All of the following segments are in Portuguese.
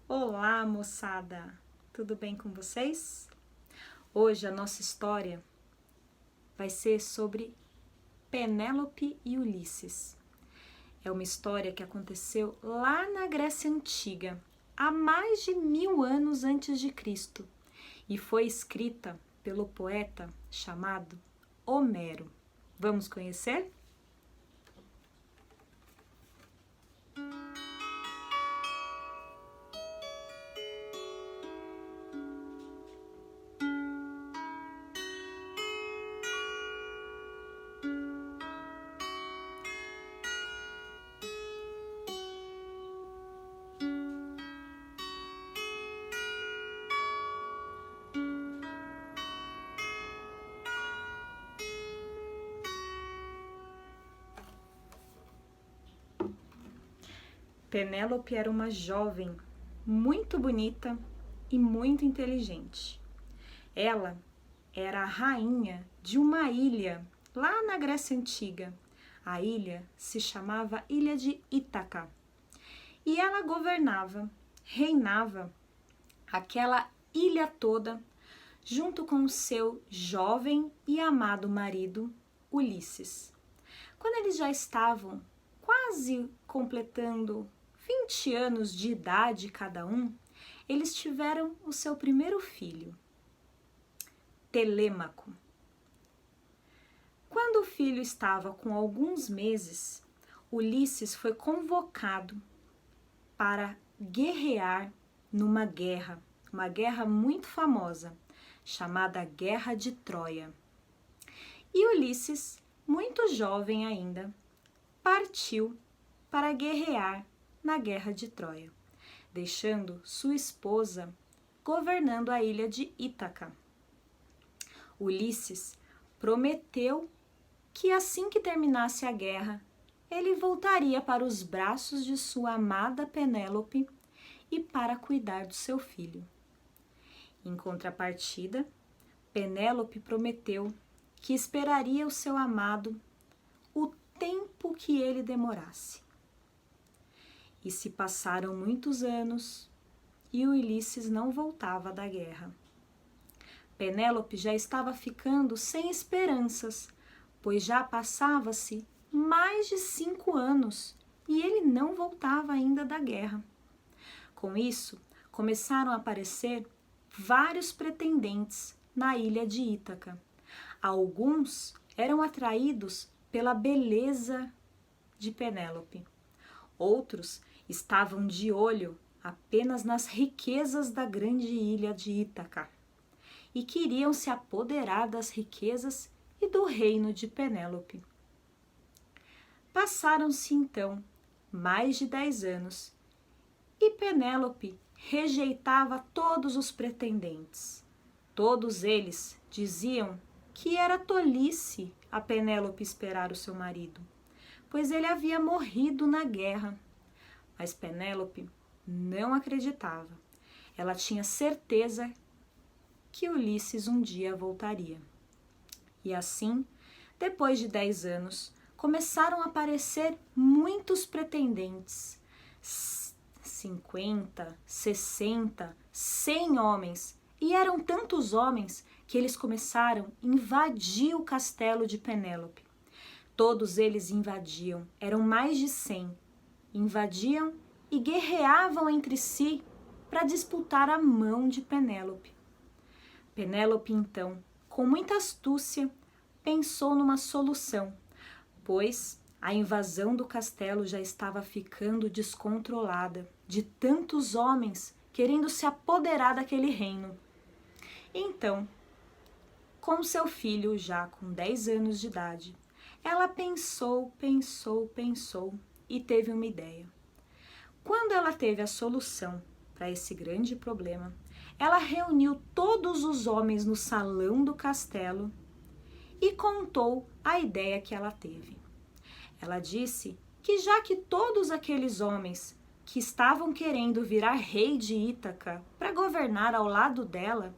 Olá, moçada! Tudo bem com vocês? Hoje a nossa história vai ser sobre Penélope e Ulisses. É uma história que aconteceu lá na Grécia Antiga, há mais de 1000 anos antes de Cristo, e foi escrita pelo poeta chamado Homero. Vamos conhecer? Penélope era uma jovem muito bonita e muito inteligente. Ela era a rainha de uma ilha lá na Grécia Antiga. A ilha se chamava Ilha de Ítaca. E ela governava, reinava aquela ilha toda junto com o seu jovem e amado marido, Ulisses. Quando eles já estavam quase completando 20 anos de idade cada um, eles tiveram o seu primeiro filho, Telêmaco. Quando o filho estava com alguns meses, Ulisses foi convocado para guerrear numa guerra, uma guerra muito famosa, chamada Guerra de Troia. E Ulisses, muito jovem ainda, partiu para guerrear na Guerra de Troia, deixando sua esposa governando a ilha de Ítaca. Ulisses prometeu que assim que terminasse a guerra, ele voltaria para os braços de sua amada Penélope e para cuidar do seu filho. Em contrapartida, Penélope prometeu que esperaria o seu amado o tempo que ele demorasse. E se passaram muitos anos e Ulisses não voltava da guerra. Penélope já estava ficando sem esperanças, pois já passava-se mais de 5 anos e ele não voltava ainda da guerra. Com isso, começaram a aparecer vários pretendentes na ilha de Ítaca. Alguns eram atraídos pela beleza de Penélope. Outros estavam de olho apenas nas riquezas da grande ilha de Ítaca e queriam se apoderar das riquezas e do reino de Penélope. Passaram-se então mais de 10 anos e Penélope rejeitava todos os pretendentes. Todos eles diziam que era tolice a Penélope esperar o seu marido, pois ele havia morrido na guerra. Mas Penélope não acreditava. Ela tinha certeza que Ulisses um dia voltaria. E assim, depois de 10 anos, começaram a aparecer muitos pretendentes. 50, 60, 100 homens. E eram tantos homens que eles começaram a invadir o castelo de Penélope. Todos eles invadiam, eram mais de 100. Invadiam e guerreavam entre si para disputar a mão de Penélope. Penélope, então, com muita astúcia, pensou numa solução, pois a invasão do castelo já estava ficando descontrolada, de tantos homens querendo se apoderar daquele reino. Então, com seu filho já com 10 anos de idade, ela pensou e teve uma ideia. Quando ela teve a solução para esse grande problema, ela reuniu todos os homens no salão do castelo e contou a ideia que ela teve. Ela disse que já que todos aqueles homens que estavam querendo virar rei de Ítaca para governar ao lado dela,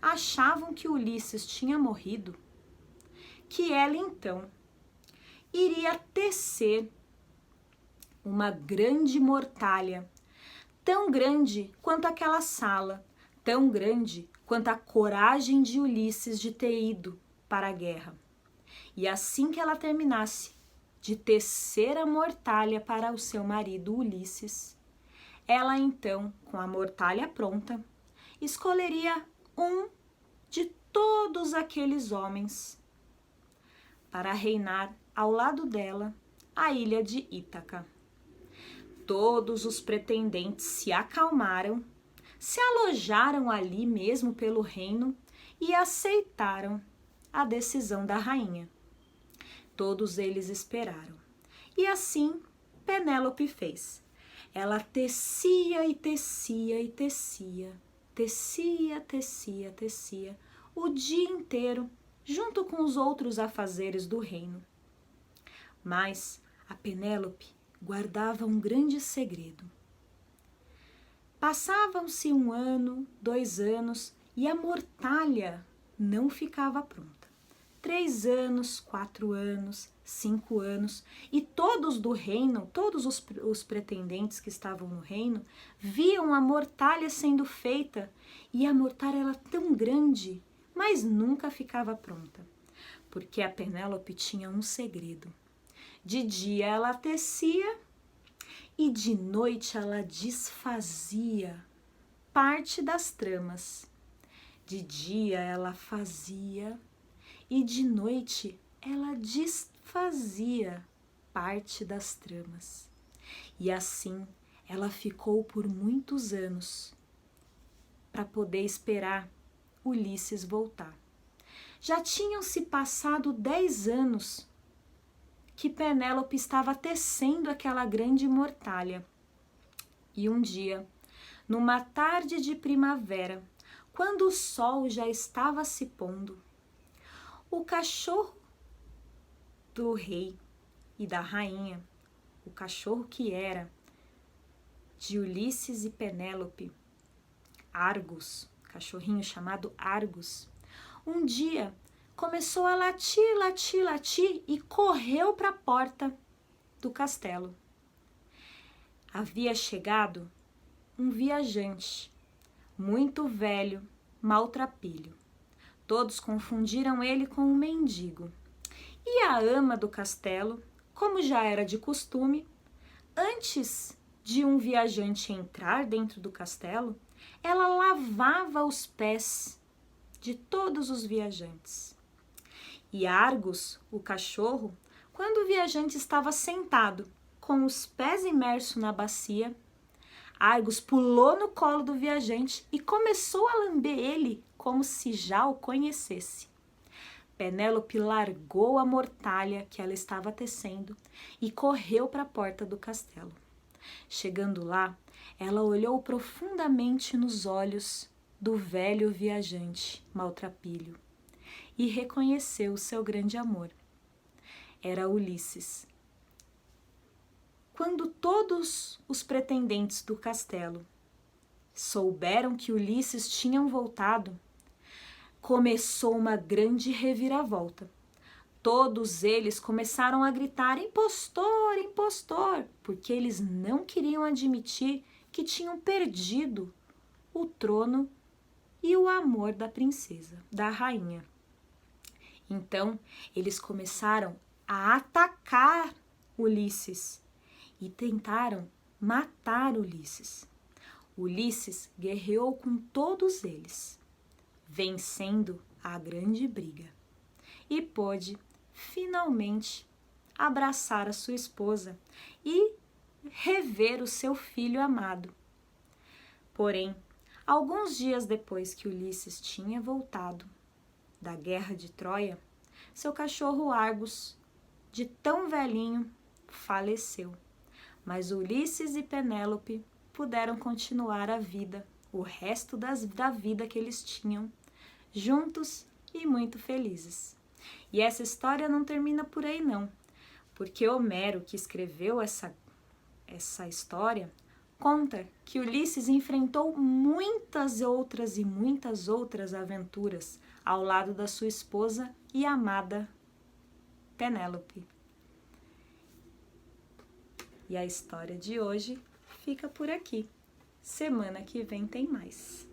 achavam que Ulisses tinha morrido, que ela então iria tecer uma grande mortalha, tão grande quanto aquela sala, tão grande quanto a coragem de Ulisses de ter ido para a guerra. E assim que ela terminasse de tecer a mortalha para o seu marido Ulisses, ela então, com a mortalha pronta, escolheria um de todos aqueles homens para reinar ao lado dela a ilha de Ítaca. Todos os pretendentes se acalmaram, se alojaram ali mesmo pelo reino e aceitaram a decisão da rainha. Todos eles esperaram. E assim Penélope fez. Ela tecia e tecia e tecia, tecia, tecia, tecia, o dia inteiro, junto com os outros afazeres do reino. Mas a Penélope guardava um grande segredo. Passavam-se 1 ano, 2 anos e a mortalha não ficava pronta. 3 anos, 4 anos, 5 anos, e todos do reino, todos os pretendentes que estavam no reino, viam a mortalha sendo feita, e a mortalha era tão grande, mas nunca ficava pronta, porque a Penélope tinha um segredo. De dia ela tecia e de noite ela desfazia parte das tramas. De dia ela fazia e de noite ela desfazia parte das tramas. E assim ela ficou por muitos anos para poder esperar Ulisses voltar. Já tinham se passado 10 anos que Penélope estava tecendo aquela grande mortalha. E um dia, numa tarde de primavera, quando o sol já estava se pondo, o cachorro do rei e da rainha, o cachorro que era de Ulisses e Penélope, Argos, cachorrinho chamado Argos, um dia começou a latir, latir, latir e correu para a porta do castelo. Havia chegado um viajante, muito velho, maltrapilho. Todos confundiram ele com um mendigo. E a ama do castelo, como já era de costume, antes de um viajante entrar dentro do castelo, ela lavava os pés de todos os viajantes. E Argos, o cachorro, quando o viajante estava sentado com os pés imersos na bacia, Argos pulou no colo do viajante e começou a lamber ele como se já o conhecesse. Penélope largou a mortalha que ela estava tecendo e correu para a porta do castelo. Chegando lá, ela olhou profundamente nos olhos do velho viajante maltrapilho e reconheceu seu grande amor. Era Ulisses. Quando todos os pretendentes do castelo souberam que Ulisses tinha voltado, começou uma grande reviravolta. Todos eles começaram a gritar: impostor, impostor, porque eles não queriam admitir que tinham perdido o trono e o amor da princesa, da rainha. Então, eles começaram a atacar Ulisses e tentaram matar Ulisses. Ulisses guerreou com todos eles, vencendo a grande briga, e pôde finalmente abraçar a sua esposa e rever o seu filho amado. Porém, alguns dias depois que Ulisses tinha voltado da guerra de Troia, seu cachorro Argos, de tão velhinho, faleceu. Mas Ulisses e Penélope puderam continuar a vida, o resto da vida que eles tinham, juntos e muito felizes. E essa história não termina por aí não, porque Homero, que escreveu essa história, conta que Ulisses enfrentou muitas outras aventuras ao lado da sua esposa e amada Penélope. E a história de hoje fica por aqui. Semana que vem tem mais.